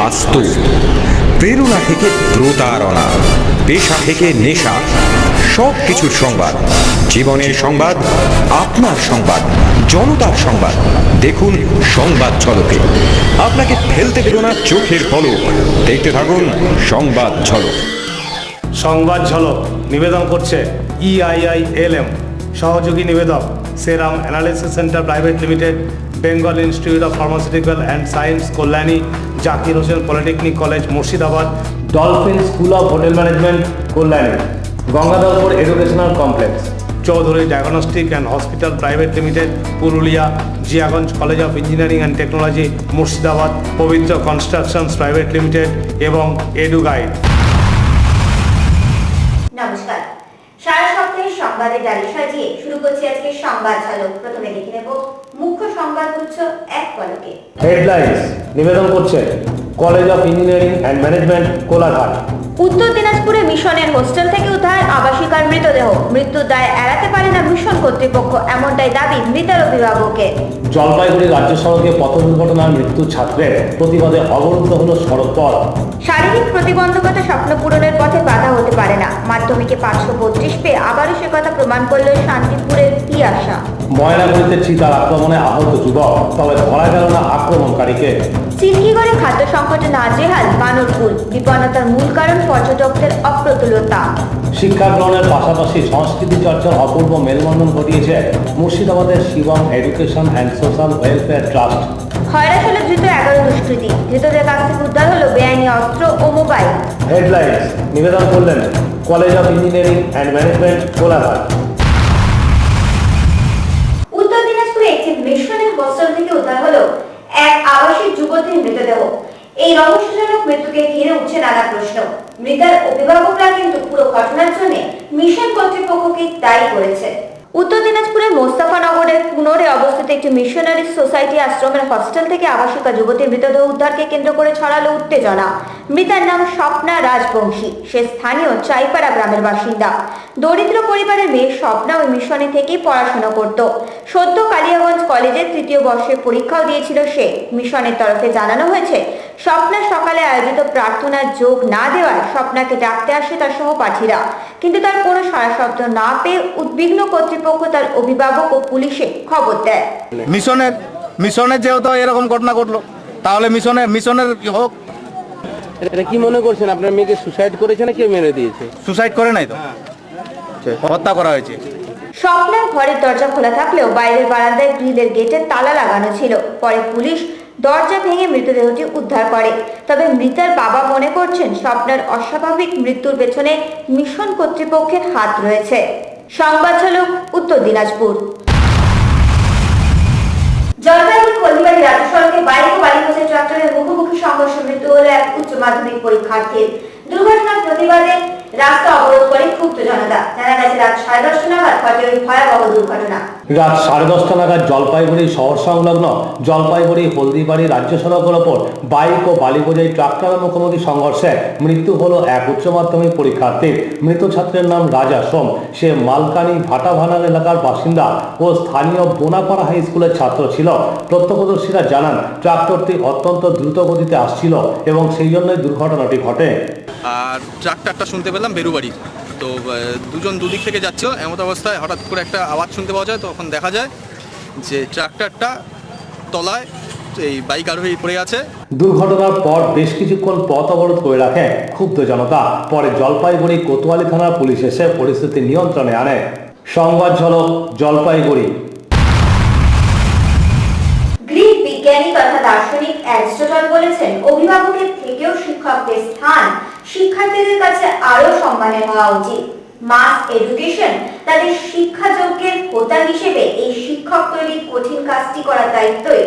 বাস্তব, প্রেরণা থেকে প্রতারণা, পেশা থেকে নেশা, সব কিছুর সংবাদ, জীবনের সংবাদ, আপনার সংবাদ, জনতার সংবাদ। দেখুন সংবাদ ঝলকে। আপনাকে ফেলতে দেব না চোখের পলক, দেখতে থাকুন সংবাদ ঝলক। সংবাদ ঝলক নিবেদন করছে EIILM, সহযোগী নিবেদক serum analysis centre private limited, Bengal institute of pharmaceutical and science Kalyani, Zakir Hossain polytechnic college Murshidabad, dolphin school of hotel management Kalyani, Gangadharpur educational complex, Chowdhury diagnostic and hospital private limited Purulia, Jiaganj college of engineering and technology Murshidabad, Pabitra constructions private limited এবং edu guide. নমস্কার, সারা সপ্তাহের সংবাদের ডালি সাজিয়ে শুরু করছি আজকে সংবাদ ঝলক। প্রথমে দেখে নেব মুখ্য সংবাদগুচ্ছ এক পলকে। হেডলাইন্স নিবেদন করছে college of engineering and management Kolaghat. উত্তর দিনাজপুরে মিশনের হোস্টেল থেকে উদ্ধার আবাসিকার মৃতদেহ, মৃত্যুর দায় এড়াতে পারে না মিশন কর্তৃপক্ষ, এমনটাই দাবি মৃতের অভিভাবকের। জলপাইগুড়ি রাজ্য সড়কে পথ দুর্ঘটনার মৃত্যু ছাত্রের প্রতিবাদে অবরুদ্ধ হলো সড়কপথ। শারীরিক প্রতিবন্ধকতা স্বপ্ন পূরণের পথে বাধা হতে পারে না, মাধ্যমিকে 532 পেয়ে আবারও সে কথা প্রমাণ করল শান্তিপুরের পিয়াসা। ময়নাগুড়িতে চিতার আক্রমণে আহত যুবক, তবে ধরা গেল না আক্রমণকারীকে। চিল্কিগড়ে খাদ্য সংকটে নাজেহাল বানরকুল, বিপন্নতার মূল কারণ পর্যটকদের অপ্রতুলতা। শিক্ষা গ্রহণের পাশাপাশি সংস্কৃতি চর্চার অপূর্ব মেলবন্ধন ঘটিয়েছে মুর্শিদাবাদের Shivam education and social welfare trust. খয়রাশোলে ধৃত 11 দুষ্কৃতী, ধৃতদের কাছ থেকে উদ্ধার হলো বেআইনি অস্ত্র ও মোবাইল। হেডলাইন্স নিবেদন করলেন college of engineering and management Kolaghat. উত্তর দিনাজপুরে একটি মিশনের হোস্টেল থেকে উদ্ধার হলো এক আবাসিক যুবতীর মৃতদেহ। এই রহস্যজনক মৃত্যুকে ঘিরে উঠছে নানা প্রশ্ন। মৃতার অভিভাবকরা কিন্তু পুরো ঘটনার জন্য মিশন কর্তৃপক্ষকে দায়ী করেছে। উত্তর দিনাজপুরের মোস্তাফানগরের পুনরে অবস্থিত একটি মিশনারি সোসাইটি আশ্রমের হোস্টেল থেকে আবাসিকা যুবতীর মৃতদেহ উদ্ধারকে কেন্দ্র করে ছড়ালো উত্তেজনা। মৃতার নাম স্বপ্না রাজবংশী, সে স্থানীয় চাইপাড়া গ্রামের বাসিন্দা। দরিদ্র পরিবারের মেয়ে স্বপ্না ওই মিশনে থেকেই পড়াশোনা করত। সদ্য কালিয়াগঞ্জ কলেজের 3য় বর্ষের পরীক্ষাও দিয়েছিল সে। মিশনের তরফে জানানো হয়েছে, স্বপ্না সকালে আয়োজিত প্রার্থনার যোগ না দেওয়ায় স্বপ্নাকে ডাকতে আসে তার সহপাঠীরা, কিন্তু তার কোনো সাড়া শব্দ না পেয়ে উদ্বিগ্ন কর্তৃপক্ষ তার অভিভাবক ও পুলিশে খবর দেয়। মিশনের যেহেতু এরকম ঘটনা ঘটলো, তাহলে মিশনের হোক। এটা কি মনে করছেন, আপনার মেয়েকে সুসাইড করেছে না কেউ মেরে দিয়েছে? সুসাইড করে নাই তো, হত্যা করা হয়েছে। স্বপ্নার ঘরের দরজা খোলা থাকলেও বাইরের বারান্দায় গ্রিলের গেটে তালা লাগানো ছিল। পরে পুলিশ দরজা ভেঙে মৃতদেহটি উদ্ধার করে। তবে মৃতার বাবা মনে করছেন স্বপ্নার অস্বাভাবিক মৃত্যুর পেছনে মিশন কর্তৃপক্ষের হাত রয়েছে। সংবাদ ঝলক উত্তর দিনাজপুর। জলপাইগুড়ি হলদিবাড়ি রাজ্য সড়কে বাইক ও বালিপথের ট্রাক্টরের মুখোমুখি সংঘর্ষে মৃত্যু হল এক উচ্চ মাধ্যমিক পরীক্ষার্থীর। দুর্ঘটনার প্রতিবাদে রাস্তা অবরোধ করে ক্ষুব্ধ জনতা। জানা গেছে রাত 10:30 নাগাদ ঘটে ওই ভয়াবহ দুর্ঘটনা। রাত 10:30 নাগাদ জলপাইগুড়ি শহর সংলগ্ন জলপাইগুড়ি হলদিবাড়ি রাজ্য সড়কের ওপর বাইক ও বালি বোঝাই ট্রাক্টরের মুখোমুখি সংঘর্ষে মৃত্যু হলো এক উচ্চ মাধ্যমিক পরীক্ষার্থীর। মৃত ছাত্রের নাম রাজা সোম, সে মালকানি ভাটাভানাল এলাকার বাসিন্দা ও স্থানীয় বোনাপাড়া হাই স্কুলের ছাত্র ছিল। প্রত্যক্ষদর্শীরা জানান ট্রাক্টরটি অত্যন্ত দ্রুত গতিতে আসছিল এবং সেই জন্যই দুর্ঘটনাটি ঘটে। আর ট্রাক্টরটা শুনতে পেলাম বেরুবাড়ি, তো দুজন দুদিক থেকে যাচ্ছিল। এমন অবস্থায় হঠাৎ করে একটা আওয়াজ শুনতে পাওয়া যায়, তখন দেখা যায় যে ট্রাক্টরটা তলায় এই বাইক আরোহী পড়ে আছে। দুর্ঘটনার পর বেশ কিছুক্ষণ পথ অবরোধ করে রাখে ক্ষুব্ধ জনতা। পরে জলপাইগুড়ি কোতোয়ালি থানার পুলিশ এসে পরিস্থিতি নিয়ন্ত্রণে আনে। সংবাদ ঝলক জলপাইগুড়ি। গ্রিক বিজ্ঞানী তথা দার্শনিক অ্যারিস্টটল বলেছেন, অভিভাবকের থেকেও শিক্ষকদের স্থান শিক্ষার্থীদের কাছে আরো সম্মানের হওয়া উচিত। মাস এডুকেশন তাদের শিক্ষাযজ্ঞের হোতা হিসেবে এই শিক্ষক তৈরির কঠিন কাজটি করার দায়িত্বই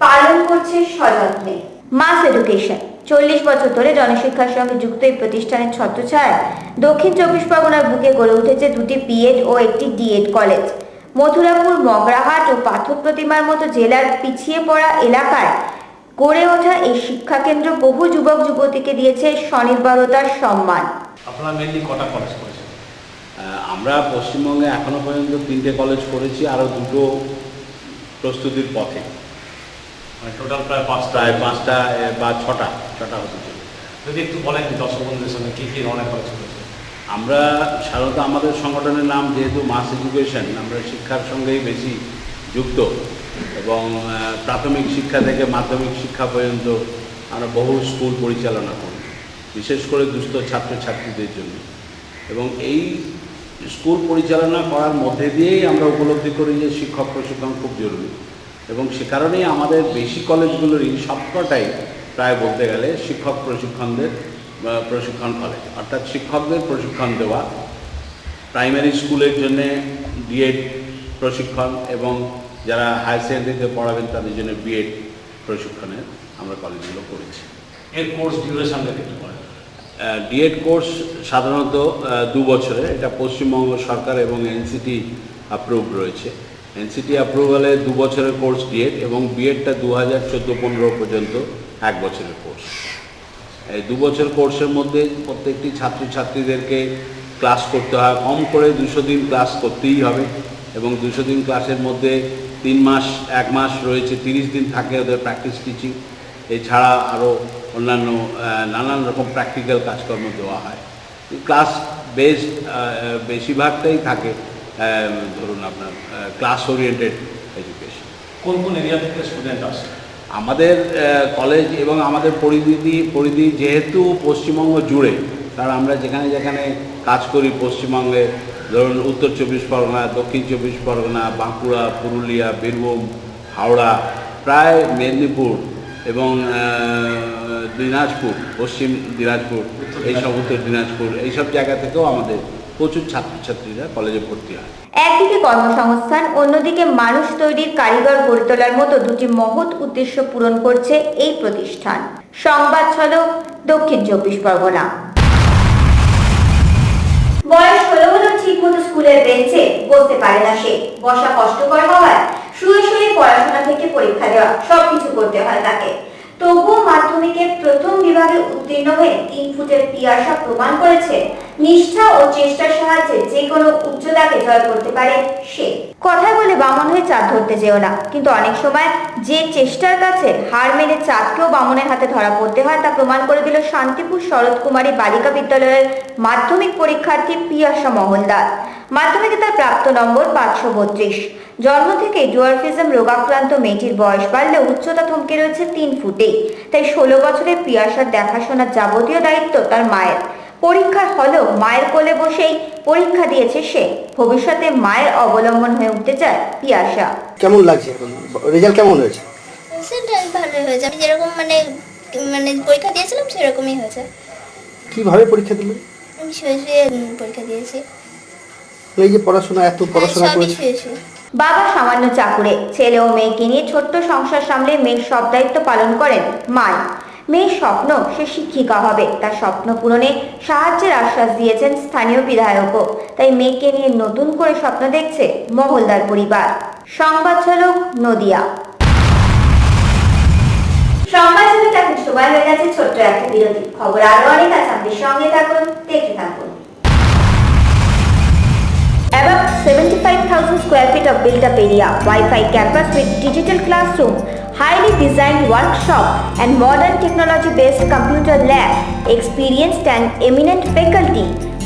পালন করছে সযত্নে। মাস এডুকেশন 40 বছর ধরে জনশিক্ষার সঙ্গে যুক্ত এই প্রতিষ্ঠানের ছত্রছায়ায় দক্ষিণ 24 পরগনার বুকে গড়ে উঠেছে 2টি বিএড ও একটি ডিএড কলেজ। মথুরাপুর, মগরাহাট ও পাথর প্রতিমার মতো জেলার পিছিয়ে পড়া এলাকায় গড়ে ওঠা এই শিক্ষা কেন্দ্র বহু যুবক যুবতীকে দিয়েছে স্বনির্ভরতার সম্মান। আপনারা মেনলি কটা কলেজ করেছেন? আমরা পশ্চিমবঙ্গে এখনো পর্যন্ত 3টে কলেজ করেছি, আরও 2টো প্রস্তুতির পথে। মানে টোটাল প্রায় 5টা। প্রায় 5টা বা 6টা হতে চলে। যদি একটু বলেন যে দর্শক বন্ধুদের সঙ্গে কী কী ধরনের কলেজ করেছে? আমরা সাধারণত আমাদের সংগঠনের নাম যেহেতু মাস এডুকেশন, আমরা শিক্ষার সঙ্গেই বেশি যুক্ত এবং প্রাথমিক শিক্ষা থেকে মাধ্যমিক শিক্ষা পর্যন্ত আমরা বহু স্কুল পরিচালনা করি, বিশেষ করে দুস্থ ছাত্রছাত্রীদের জন্য। এবং এই স্কুল পরিচালনা করার মধ্যে দিয়েই আমরা উপলব্ধি করি যে শিক্ষক প্রশিক্ষণ খুব জরুরি এবং সে কারণেই আমাদের বেশি কলেজগুলোরই সবকটাই প্রায় বলতে গেলে শিক্ষক প্রশিক্ষণ কলেজ, অর্থাৎ শিক্ষকদের প্রশিক্ষণ দেওয়া, প্রাইমারি স্কুলের জন্যে ডিএড প্রশিক্ষণ এবং যারা হায়ার সেকেন্ডারিতে পড়াবেন তাদের জন্য বিএড প্রশিক্ষণের আমরা কলেজগুলো করেছি। এর কোর্স ডিউরেশন একটু বলেন। ডিএড কোর্স সাধারণত 2 বছরের, এটা পশ্চিমবঙ্গ সরকার এবং এনসিটি অ্যাপ্রুভ রয়েছে। এনসিটি অ্যাপ্রুভালে 2 বছরের কোর্স ডিএড এবং বিএডটা 2014-15 পর্যন্ত 1 বছরের কোর্স। এই 2 বছর কোর্সের মধ্যে প্রত্যেকটি ছাত্রছাত্রীদেরকে ক্লাস করতে হয়, কম করে 200 দিন ক্লাস করতেই হবে এবং 200 দিন ক্লাসের মধ্যে 1 মাস রয়েছে, 30 দিন থাকে ওদের প্র্যাকটিস টিচিং। এছাড়া আরও অন্যান্য নানান রকম প্র্যাকটিক্যাল কাজকর্ম দেওয়া হয়। ক্লাস বেসড বেশিরভাগটাই থাকে ধরুন আপনার ক্লাস ওরিয়েন্টেড এডুকেশন। কোন কোন এরিয়া থেকে স্টুডেন্ট আসে? আমাদের কলেজ এবং আমাদের পরিধি যেহেতু পশ্চিমবঙ্গ জুড়ে, কারণ আমরা যেখানে যেখানে কাজ করি পশ্চিমবঙ্গে, ধরুন উত্তর 24 পরগনা, দক্ষিণ 24 পরগনা, বাঁকুড়া, পুরুলিয়া, বীরভূম, হাওড়া, প্রায় মেদিনীপুর এবং দিনাজপুর, পশ্চিম দিনাজপুর, এইসব উত্তর দিনাজপুর, এইসব জায়গা থেকেও আমাদের প্রচুর ছাত্রছাত্রীরা কলেজে ভর্তি হয়। একদিকে কর্মসংস্থান, অন্যদিকে মানুষ তৈরির কারিগর গড়ে তোলার মতো দুটি মহৎ উদ্দেশ্য পূরণ করছে এই প্রতিষ্ঠান। সংবাদ ছলক, দক্ষিণ 24 পরগনা। বয়স হলেও ঠিক মতো স্কুলের বেঞ্চে বসতে পারে না সে। বসা কষ্টকর হওয়ায় শুয়ে শুয়ে পড়াশোনা থেকে পরীক্ষা দেওয়া সবকিছু করতে হয় তাকে। তবুও মাধ্যমিকে প্রথম বিভাগে উত্তীর্ণ হয়ে 3 ফুটের পিয়াসা প্রমাণ করেছে নিষ্ঠা ও চেষ্টার সাহায্যে যে কোনো উচ্চতাকে জয় করতে পারে সে। কথায় বলে বামন হয়ে চাঁদ ধরতে যেও না, কিন্তু অনেক সময় যে চেষ্টার কাছে হার মেনে চাঁদকেও বামনের হাতে ধরা পড়তে হয় তা প্রমাণ করে দিল শান্তিপুর শরৎ কুমারী বালিকা বিদ্যালয়ের মাধ্যমিক পরীক্ষার্থী পিয়াসা মহলদার। মাধ্যমিকে তার প্রাপ্ত নম্বর 532। জন্ম থেকে ডোয়ার্ফিজম রোগাক্রান্ত মেয়েটির বয়স বাড়লেও উচ্চতা থমকে রয়েছে 3 ফুটে। তাই 16 বছরের পিয়াসার দেখাশোনার যাবতীয় দায়িত্ব তার মায়ের। পরীক্ষার হলেও মায়ের কোলে বসেই পরীক্ষা দিয়েছে সে। ভবিষ্যতে মায়ের অবলম্বন হয়ে উঠতে চায় পিয়াসা। কেমন লাগছে এখন, রেজাল্ট কেমন হয়েছে? রেজাল্ট ভালোই হয়েছে, আমি যেরকম মানে পরীক্ষা দিয়েছিলাম সেরকমই হয়েছে। কিভাবে পরীক্ষা দিলেন? আমি শুয়ে শুয়ে পরীক্ষা দিয়েছি। এই যে পড়াশোনা, এত পড়াশোনা করেছে। বাবা সামান্য চাকুরে, ছেলে ও মেয়েকে নিয়ে ছোট্ট সংসার সামলে মেয়ের সব দায়িত্ব পালন করেন মা। মেয়ের স্বপ্ন সে শিক্ষিকা হবে, তার স্বপ্ন পূরণে সাহায্যের আশ্বাস দিয়েছেন স্থানীয় বিধায়কও। তাই মেয়েকে নিয়ে নতুন করে স্বপ্ন দেখছে মহলদার পরিবার। সংবাদ ছলক, নদিয়া। সংবাদ ছলক এখন সময় হয়ে গেছে ছোট্ট একটা বিরতি। খবর আরো অনেক আছে, আমাদের সঙ্গে থাকুন, দেখতে থাকুন। Above 75,000 square feet of built-up area, Wi-Fi campus with digital classroom, highly designed workshop and modern technology-based computer lab, experienced and eminent faculty,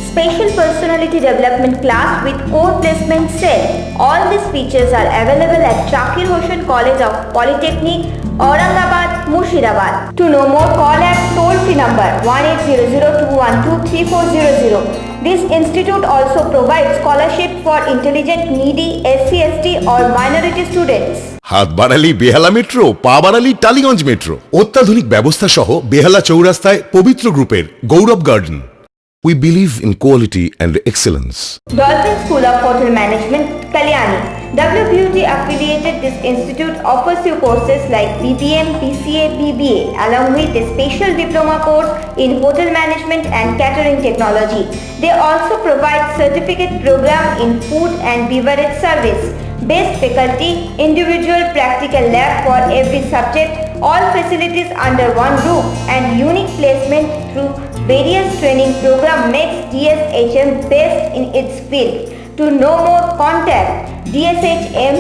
special personality development class with core placement cell. All these features are available at Zakir Hossain College of Polytechnic, Aurangabad, Murshidabad. To know more, call at toll-free number 1800-212-3400. This institute also provides scholarship for intelligent, needy, SC/ST or minority students. হাত বাড়ালি বেহালা metro, পা বাড়ালি Tollygunge metro. অত্যাধুনিক ব্যবস্থা সহ বেহালা চৌরাস্তায় পবিত্র গ্রুপের গৌরব garden. We believe in quality and excellence. Dolphin School of Hotel Management, Kalyani. WBUT affiliated this institute offers you courses like BBM, BCA, BBA along with a special diploma course in hotel management and catering technology. They also provide certificate program in food and beverage service. Best faculty, individual practical lab for every subject, all facilities under one roof and unique placement through various training program makes DSHM best in its field. To know more, contact DSHM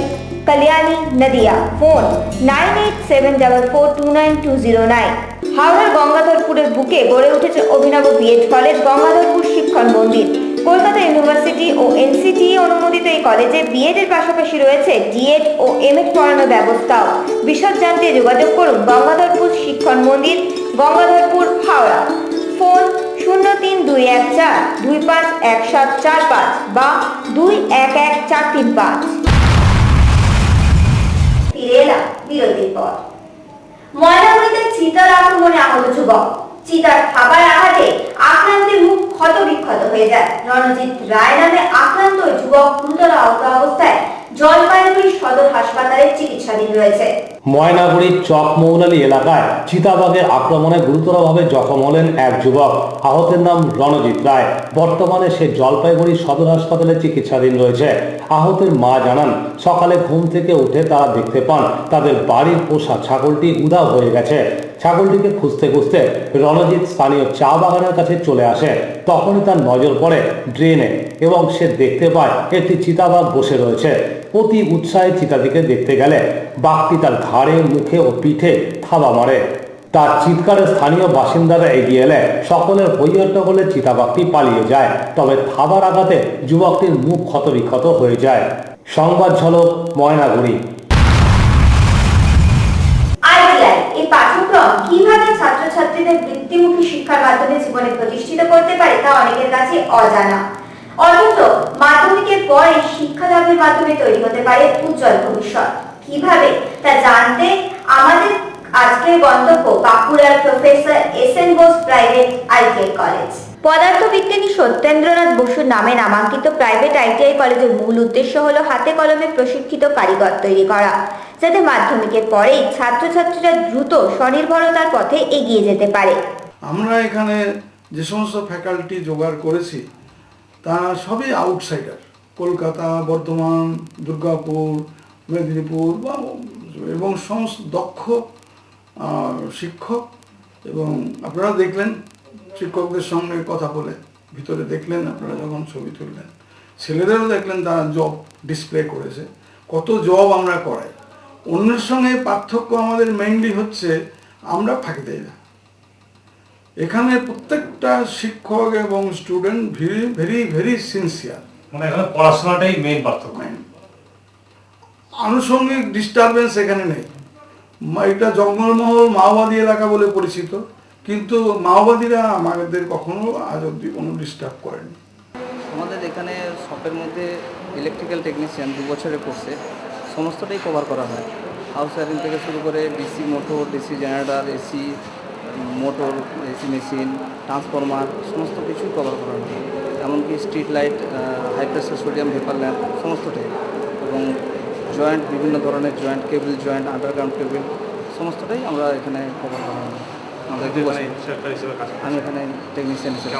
Kalyani Nadia, phone 9874429209। হাওড়ার গঙ্গাধরপুরের বুকে গড়ে উঠেছে অভিনব B Ed college Gangadharpur শিক্ষণ মন্দির। Kolkata university ও NCTE অনুমোদিত এই কলেজে বিএড এর পাশাপাশি রয়েছে ডিএড ও এমএড পড়ানোর ব্যবস্থাও। বিশদ জানতে যোগাযোগ করুন গঙ্গাধরপুর শিক্ষণ মন্দির, গঙ্গাধরপুর, হাওড়া। ফোন 032142511745 বা 211435। ফিরে এলাম বিরতির পর। ময়নাগুড়িতে চিতার আক্রমণে আহত যুবক। চিতার থাবার আঘাতে আক্রান্তের মুখ ক্ষত বিক্ষত হয়ে যায়। রণজিৎ রায় নামে আক্রান্ত ওই যুবক গুরুতর আহত অবস্থায় জলপাইগুড়ি সদর হাসপাতালে চিকিৎসাধীন রয়েছে। ময়নাগুড়ির চকমৌলালী এলাকায় চিতাবাঘের আক্রমণে গুরুতরভাবে জখম হলেন এক যুবক। আহতের নাম রণজিৎ রায়। বর্তমানে সে জলপাইগুড়ি সদর হাসপাতালে চিকিৎসাধীন রয়েছে। আহতের মা জানান, সকালে ঘুম থেকে উঠে তারা দেখতে পান তাদের বাড়ির পোষা ছাগলটি উধাও হয়ে গেছে। ছাগলটিকে খুঁজতে খুঁজতে রণজিৎ স্থানীয় চা বাগানের কাছে চলে আসে। তখনই তার নজর পড়ে ড্রেনে এবং সে দেখতে পায় একটি চিতাবাঘ বসে রয়েছে। অতি উৎসাহে চিতাটিকে দেখতে গেলে বাঘটি তার ঘাড়ে, মুখে ও পিঠে থাবা মারে। তার চিৎকারে স্থানীয় বাসিন্দারা এগিয়ে এলে সকলের হইহট্টগোলে চিতাবাঘটি পালিয়ে যায়। তবে থাবার আঘাতে যুবকটির মুখ ক্ষতবিক্ষত হয়ে যায়। সংবাদ ঝলক ময়নাগুড়ি। এই পাঠ্যক্রম কিভাবে ছাত্রছাত্রীদের বৃত্তিমুখী শিক্ষার মাধ্যমে জীবনে প্রতিষ্ঠিত করতে পারে তা অনেকের কাছে অজানা। অথচ মাধ্যমিকের পর এই শিক্ষা লাভের মাধ্যমে তৈরি হতে পারে উজ্জ্বল ভবিষ্যৎ। কিভাবে তা জানতে আমাদের আজকের গন্তব্য বাঁকুড়ার professor SN Bose private ITI college. পদার্থবিজ্ঞানী সত্যেন্দ্রনাথ বসুর নামে নামাঙ্কিত প্রাইভেট ITI কলেজের মূল উদ্দেশ্য হলো হাতে কলমে প্রশিক্ষিত কারিগর তৈরি করা, যাতে মাধ্যমিকের পরেই ছাত্রছাত্রীরা দ্রুত স্বনির্ভরতার পথে এগিয়ে যেতে পারে। আমরা এখানে যে সমস্ত ফ্যাকাল্টি জোগাড় করেছি তা সবই আউটসাইডার। কলকাতা, বর্ধমান, দুর্গাপুর, মেদিনীপুর এবং সমস্ত দক্ষ শিক্ষক। এবং আপনারা দেখলেন শিক্ষকদের সঙ্গে কথা বলে, ভিতরে দেখলেন আপনারা যখন ছবি তুললেন, ছেলেদেরও দেখলেন তারা জব ডিসপ্লে করেছে। কত জব আমরা করাই। অন্যের সঙ্গে পার্থক্য আমাদের মেইনলি হচ্ছে আমরা ফাঁকি দেই না। এখানে প্রত্যেকটা শিক্ষক এবং student very very very sincere. মানে এখানে পড়াশোনাটাই মেইন পার্থক্য। আনুষঙ্গিক ডিস্টারবেন্স এখানে নেই। এটা জঙ্গলমহল মাওবাদী এলাকা বলে পরিচিত, কিন্তু মাওবাদীরা আমাদের কখনো আজ অব্দি কোনো ডিস্টার্ব করেনি। আমাদের এখানে শপের মধ্যে ইলেকট্রিক্যাল টেকনিশিয়ান 2 বছরের কোর্সে সমস্তটাই কভার করা হয়। হাউস ওয়ারিং থেকে শুরু করে DC motor, DC generator, AC motor, AC machine, transformer সমস্ত কিছুই কভার করা হয়। এমনকি street light, high pressure sodium vapour lamp সমস্তটাই, এবং জয়েন্ট, বিভিন্ন ধরনের joint, cable joint, underground cable সমস্তটাই আমরা এখানে কভার করা হয়। আমি এখানে টেকনিশিয়ান হিসেবে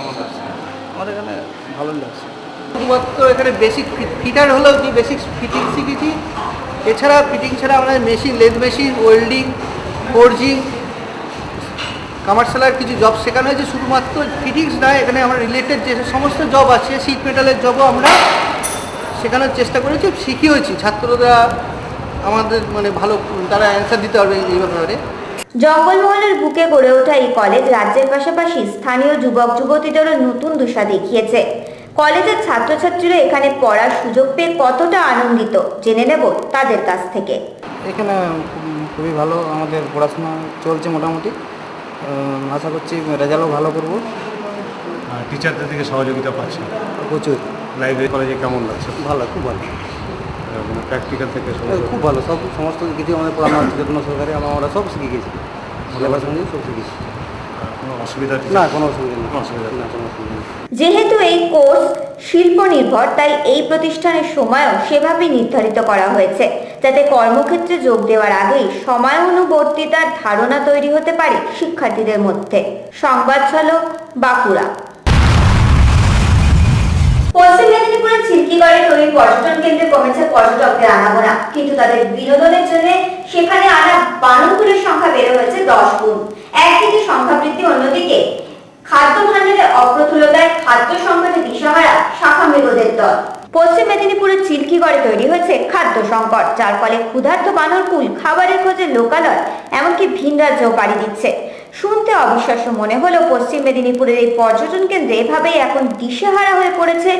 আমার এখানে ভালোই লাগছে। শুধুমাত্র এখানে বেসিক ফিটার হলো কি বেসিক ফিটিং শিখেছি। এছাড়া ফিটিং ছাড়া আমরা machine, lathe machine, welding, forging, commercial কিছু জব শেখানো হয়েছে। শুধুমাত্র ফিটিংস নয়, এখানে আমরা রিলেটেড যে সমস্ত জব আছে, শিট মেটালের জবও আমরা শেখানোর চেষ্টা করেছি, শিখিয়েছি। ছাত্ররা আমাদের মানে ভালো, তারা অ্যান্সার দিতে পারবে এই ব্যাপারে। জঙ্গলমহলের বুকে গড়ে ওঠা এই কলেজ রাজ্যের পাশাপাশি স্থানীয় যুবক যুবতীদেরও নতুন দিশা দেখিয়েছে। কলেজের ছাত্রছাত্রীরা এখানে পড়ার সুযোগ পেয়ে কতটা আনন্দিত জেনে নেব তাদের কাছ থেকে। এখানে খুবই ভালো, আমাদের পড়াশোনা চলছে মোটামুটি। আশা করছি রেজাল্টও ভালো করবো। টিচারদের থেকে সহযোগিতা পাচ্ছি প্রচুর। লাইব্রেরি কলেজে কেমন লাগছে? ভালো, খুব ভালো, প্র্যাকটিক্যাল থেকে খুব ভালো। সমস্ত কিছু আমাদের পড়ানো হচ্ছে, যে কোনো সরকারি আমরা সব শিখে গেছি, সিলেবাস অনুযায়ী সব শিখেছি। কোনো অসুবিধা না, কোনো অসুবিধা নেই। যেহেতু এই কোর্স শিল্প নির্ভর, তাই এই প্রতিষ্ঠানের সময়ও সেভাবে নির্ধারিত করা হয়েছে, যাতে কর্মক্ষেত্রে যোগ দেওয়ার আগেই সময়ানুবর্তিতার ধারণা তৈরি হতে পারে শিক্ষার্থীদের মধ্যে। সংবাদ ঝলক বাঁকুড়া। পশ্চিম মেদিনীপুরের চিল্কিগড়ে তৈরি পর্যটন কেন্দ্রে কমেছে পর্যটকদের আনাগোনা, কিন্তু তাদের বিনোদনের জন্য সেখানে আনা বানরগুলির সংখ্যা বেড়ে হয়েছে 10 গুণ। একদিকে সংখ্যা বৃদ্ধি, অন্যদিকে খাদ্য ভাণ্ডারে অপ্রতুলতায় খাদ্য সংকটে দিশাহারা শাখা মৃগদের দল। পশ্চিম মেদিনীপুরের চিল্কিগড়ে তৈরি হয়েছে খাদ্য সংকট, যার ফলে ক্ষুধার্ত বানরকুল খাবারের খোঁজে লোকালয় এমনকি ভিন রাজ্যেও পাড়ি দিচ্ছে। শুনতে অবিশ্বাস্য মনে হলো পশ্চিম মেদিনীপুরের এই পর্যটন কেন্দ্রে এভাবেই এখন দিশেহারা হয়ে পড়েছে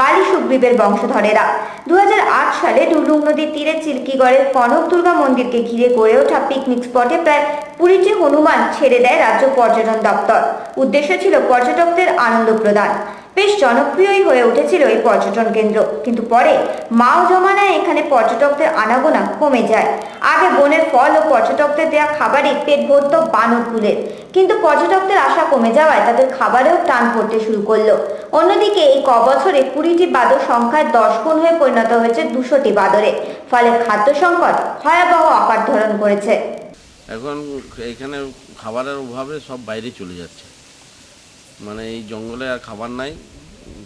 বালি সুগ্রীবের বংশধরেরা। 2008 সালে ডুলুং নদীর তীরে চিল্কিগড়ের কনক দুর্গা মন্দিরকে ঘিরে গড়ে ওঠা পিকনিক স্পটে প্রায় 20টি হনুমান ছেড়ে দেয় রাজ্য পর্যটন দপ্তর। উদ্দেশ্য ছিল পর্যটকদের আনন্দ প্রদান। বেশ জনপ্রিয়ই হয়ে উঠেছিল এই পর্যটন কেন্দ্র, কিন্তু পরে মাও জমানায় এখানে পর্যটকদের আনাগোনা কমে যায়। আগে বনের ফল ও পর্যটকদের দেয়া খাবারই পেট ভরত বানরকুলের, কিন্তু পর্যটকদের আশা কমে যাওয়ায় তাদের খাবারেও টান পড়তে শুরু করলো। অন্যদিকে এই কবছরে 20টি বাদর সংখ্যায় 10 গুণ হয়ে পরিণত হয়েছে 200টি বাদরে, ফলে খাদ্য সংকট ভয়াবহ আকার ধারণ করেছে। এখন এখানে খাবারের অভাবে সব বাইরে চলে যাচ্ছে, মানে এই জঙ্গলে আর খাবার নাই,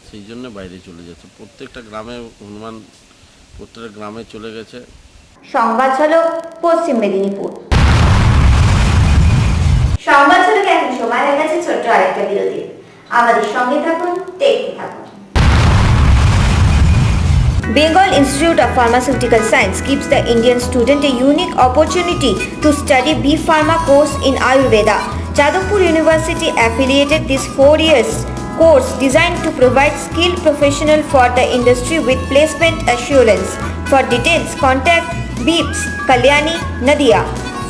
সেই জন্য বাইরে চলে যাচ্ছে। প্রত্যেকটা গ্রামে হনুমান প্রত্যেকটা গ্রামে চলে গেছে। সংবাদ হলো পশ্চিম মেদিনীপুর। সংবাদ হলো এখন সময় হয়ে গেছে ছোট্ট আরেকটা বিরতি। আমাদের সঙ্গে থাকুন, দেখতে থাকুন। Bengal Institute of Pharmaceutical Science gives the Indian student a unique opportunity to study B Pharma course in Ayurveda. Jadavpur University affiliated this 4 years course designed to provide skilled professional for the industry with placement assurance. For details, contact BIPS Kalyani Nadia.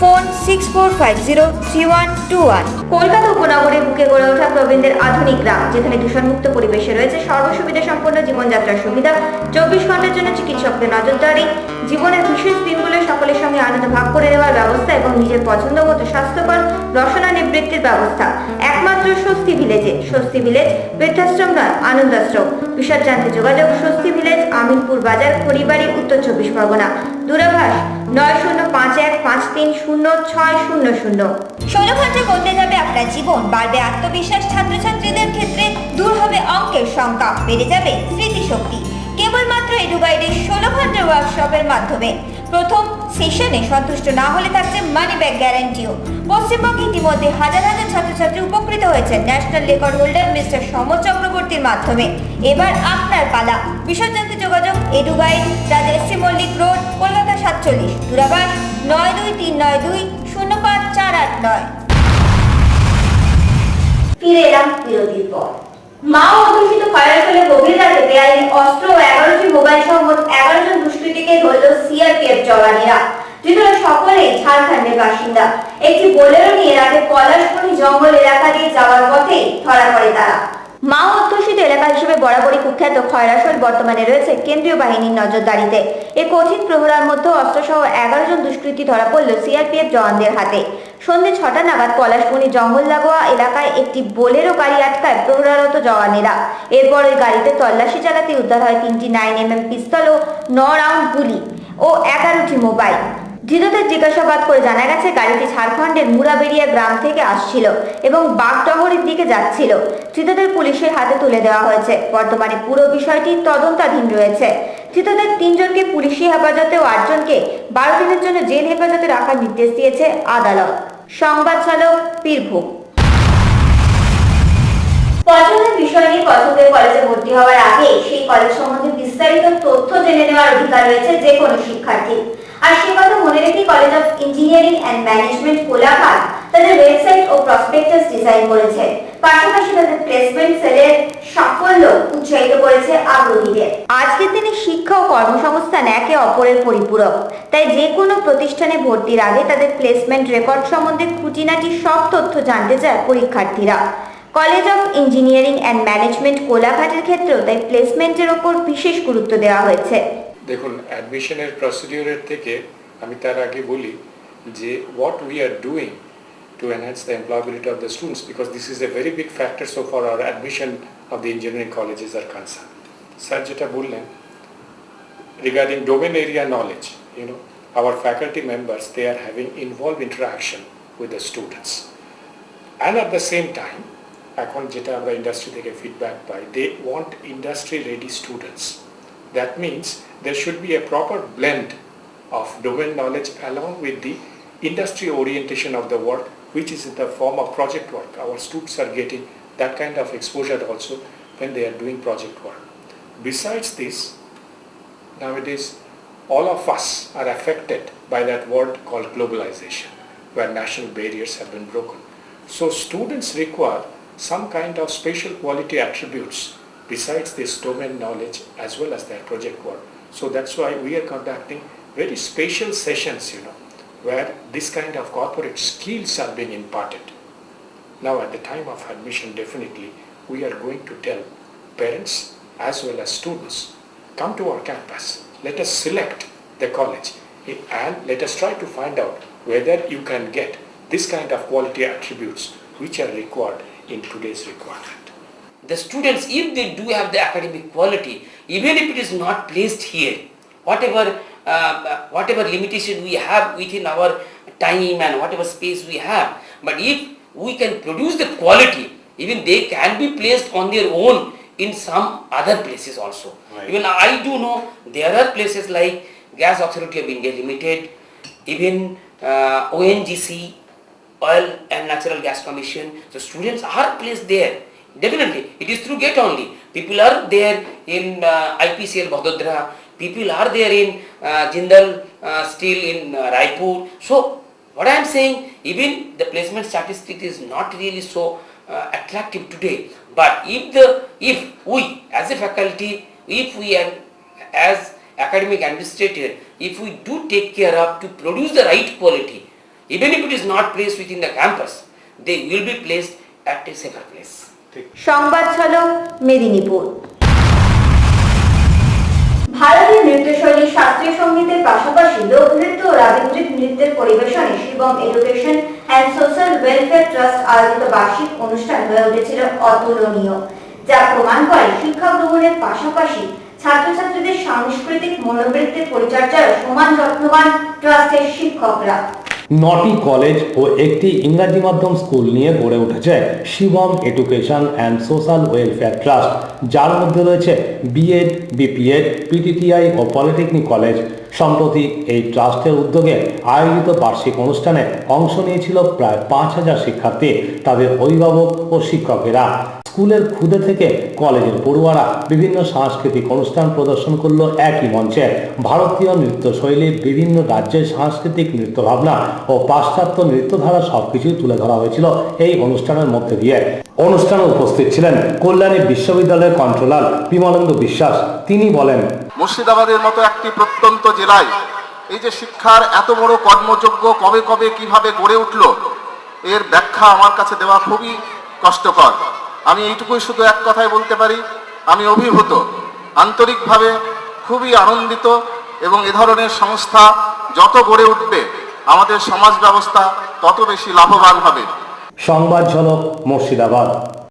Phone 64503121। Kolkata উপনগরের বুকে গড়ে ওঠা প্রবীণদের আধুনিক গ্রাম, যেখানে দূষণমুক্ত পরিবেশে রয়েছে সর্বসুবিধা সম্পন্ন জীবনযাত্রার সুবিধা, 24 ঘন্টার জন্য চিকিৎসকদের নজরদারি, জীবনের বিশেষ দিনগুলো সকলের সঙ্গে আনন্দ ভাগ করে নেওয়ার ব্যবস্থা এবং নিজের পছন্দ মতো স্বাস্থ্যকর রসনা নিবৃত্তির ব্যবস্থা একমাত্র স্বস্তি ভিলেজে। স্বস্তি ভিলেজ বৃদ্ধাশ্রম নয়, আনন্দাশ্রম। বিশদ জানতে যোগাযোগ স্বস্তি ভিলেজ, আমিনপুর বাজার, খড়িবাড়ি, উত্তর 24 পরগনা। দূরভাষ 9051530600। 16 ঘন্টা বদলে যাবে আপনার জীবন, বাড়বে আত্মবিশ্বাস ছাত্রছাত্রীদের ক্ষেত্রে, দূর হবে অঙ্কের শঙ্কা, বেড়ে যাবে স্মৃতিশক্তি কেবলমাত্র এডুগাইডের 16 ঘন্টার ওয়ার্কশপের মাধ্যমে। প্রথম সেশনে সন্তুষ্ট না হলে থাকছে মানি ব্যাক গ্যারান্টিও। পশ্চিমবঙ্গে ইতিমধ্যে হাজার হাজার ছাত্রছাত্রী উপকৃত হয়েছে ন্যাশনাল রেকর্ড হোল্ডার মিস্টার সমর চক্রবর্তীর মাধ্যমে। এবার আপনার পালা। বিশদ জানতে যোগাযোগ Eduguide, Raja S C Mullick road, Kolkata 47। দূরভাষ 9239205489। ফিরে এলাম বিরতির পর। মাও অধ্যুষিত খয়রাখোলে গভীর রাতে বেআইনি অস্ত্র ও 11টি মোবাইল সহ মোট 11 জন দুষ্কৃতীকে ধরল সিআরপিএফ জওয়ানেরা। ধৃতরা সকলেই ঝাড়খণ্ডের বাসিন্দা। একটি বোলেরো নিয়ে রাতে পলাশমণি জঙ্গল এলাকা দিয়ে যাওয়ার পথেই ধরা পড়ে তারা। মাও অধ্যুষিত এলাকা হিসেবে বরাবরই কুখ্যাত খয়রাখোল বর্তমানে রয়েছে কেন্দ্রীয় বাহিনীর নজরদারিতে। এই কঠিন প্রহরার মধ্যে অস্ত্রসহ 11 জন দুষ্কৃতী ধরা পড়ল সিআরপিএফ জওয়ানদের হাতে। সন্ধ্যে 6টা নাগাদ পলাশমণি জঙ্গল লাগোয়া এলাকায় একটি বোলেরো গাড়ি আটকায় প্রহরারত জওয়ানেরা। এরপর ওই গাড়িতে তল্লাশি চালাতে উদ্ধার হয় 3টি 9mm পিস্তল ও 9 রাউন্ড গুলি ও 11টি মোবাইল। ধৃতদের জিজ্ঞাসাবাদ করে জানা গেছে গাড়িটি ঝাড়খণ্ডের মুরাবেড়িয়া গ্রাম থেকে আসছিল এবং বাগডহরের দিকে যাচ্ছিল। ধৃতদের পুলিশের হাতে তুলে দেওয়া হয়েছে। বর্তমানে পুরো বিষয়টি তদন্তাধীন রয়েছে। ধৃতদের 3 জনকে পুলিশি হেফাজতে ও 8 জনকে 12 দিনের জন্য জেল হেফাজতে রাখার নির্দেশ দিয়েছে আদালত। সংবাদ চালক বীরভূম। পছন্দের বিষয় নিয়ে পছন্দের কলেজে ভর্তি হওয়ার আগে সেই কলেজ সম্বন্ধে বিস্তারিত তথ্য জেনে নেওয়ার অধিকার রয়েছে যে কোনো শিক্ষার্থী। আর সে কথা মনে রেখে college of engineering and management Kolaghat তাদের ওয়েবসাইট ও প্রসপেক্টাস ডিজাইন করেছে। পাশাপাশি তাদের প্লেসমেন্ট সেলের সাফল্য উৎসাহিত করেছে আগ্রহীদের। আজকের দিনে শিক্ষা ও কর্মসংস্থান একে অপরের পরিপূরক, তাই যে কোনো প্রতিষ্ঠানে ভর্তির আগে তাদের প্লেসমেন্ট রেকর্ড সম্বন্ধে খুঁটিনাটি সব তথ্য জানতে চায় পরীক্ষার্থীরা। College of engineering and management কোলাঘাটের ক্ষেত্রেও তাই প্লেসমেন্টের ওপর বিশেষ গুরুত্ব দেওয়া হয়েছে। দেখুন, অ্যাডমিশনের প্রসিডিউরের থেকে আমি তার আগে বলি যে what we are doing to enhance the employability of the students, because this is a very big factor so far our admission of the engineering colleges are concerned. Sir jeta bollen regarding domain area knowledge, our faculty members, they are having involved interaction with the students, and at the same time এখন যেটা আমরা industry থেকে feedback pi, they want industry ready students. That means there should be a proper blend of domain knowledge along with the industry orientation of the work, which is in the form of project work. Our students are getting that kind of exposure also when they are doing project work. Besides this, nowadays all of us are affected by that word called globalization, where national barriers have been broken. So students require some kind of spatial quality attributes besides this domain knowledge as well as their project work. So that's why we are conducting very spatial sessions, where this kind of corporate skills are being imparted. Now at the time of admission, definitely we are going to tell parents as well as students, come to our campus, let us select the college and let us try to find out whether you can get this kind of quality attributes which are required in today's requirement. The students, if they do have the academic quality, even if it is not placed here, whatever limitation we have within our time and whatever space we have, but if we can produce the quality, even they can be placed on their own in some other places also. Right. Even I do know there are places like Gas Authority of India Limited, even ONGC, Oil and Natural Gas Commission. So students are placed there. Definitely, it is through GATE only. People are there in IPCL Vadodara, people are there in Jindal Steel in Raipur. So what I am saying, even the placement statistic is not really so attractive today. But if we as a faculty, if we are as academic administrator, if we do take care of to produce the right quality, even if it is not placed within the campus, they will be placed at a safer place. সংবাদ ঝলক মেদিনীপুর। ভারতীয় নৃত্যশৈলী শাস্ত্রীয় সঙ্গীতের পাশাপাশি লোকনৃত্য ও রাগীন্দ্রিক নৃত্যের পরিবেশনে Shivam education and social welfare trust আয়োজিত বার্ষিক অনুষ্ঠান হয়ে উঠেছিল অতুলনীয়, যা প্রমাণ করে শিক্ষা গ্রহণের পাশাপাশি ছাত্রছাত্রীদের সাংস্কৃতিক মনোবৃত্তির পরিচর্যায় সমান যত্নবান ট্রাস্টের শিক্ষকরা। 9টি কলেজ ও একটি ইংরাজি মাধ্যম স্কুল নিয়ে গড়ে উঠেছে Shivam education and social welfare trust, যার মধ্যে রয়েছে বিএড, বিপিএড, পিটিটিআই ও পলিটেকনিক কলেজ। সম্প্রতি এই ট্রাস্টের উদ্যোগে আয়োজিত বার্ষিক অনুষ্ঠানে অংশ নিয়েছিল প্রায় 5000 শিক্ষার্থী, তাদের অভিভাবক ও শিক্ষকেরা। স্কুলের খুদে থেকে কলেজের পড়ুয়ারা বিভিন্ন সাংস্কৃতিক অনুষ্ঠান প্রদর্শন করলো একই মঞ্চে। ভারতীয় নৃত্যশৈলীর বিভিন্ন রাজ্যের সাংস্কৃতিক নৃত্যভাবনা ও পাশ্চাত্য নৃত্যধারা সবকিছুই তুলে ধরা হয়েছিল এই অনুষ্ঠানের মধ্যে দিয়ে। অনুষ্ঠানে উপস্থিত ছিলেন কল্যাণী বিশ্ববিদ্যালয়ের কন্ট্রোলার বিমলেন্দু বিশ্বাস। তিনি বলেন, মুর্শিদাবাদের মতো একটি প্রত্যন্ত জেলায় এই যে শিক্ষার এত বড় কর্মযোগ্য কবে কবে কিভাবে গড়ে উঠল, এর ব্যাখ্যা আমার কাছে দেওয়া খুবই কষ্টকর। আমি এইটুকুই শুধু এক কথায় বলতে পারি, আমি অভিভূত, আন্তরিকভাবে খুবই আনন্দিত, এবং এ ধরনের সংস্থা যত গড়ে উঠবে আমাদের সমাজ ব্যবস্থা তত বেশি লাভবান হবে। সংবাদ ঝলক মুর্শিদাবাদ।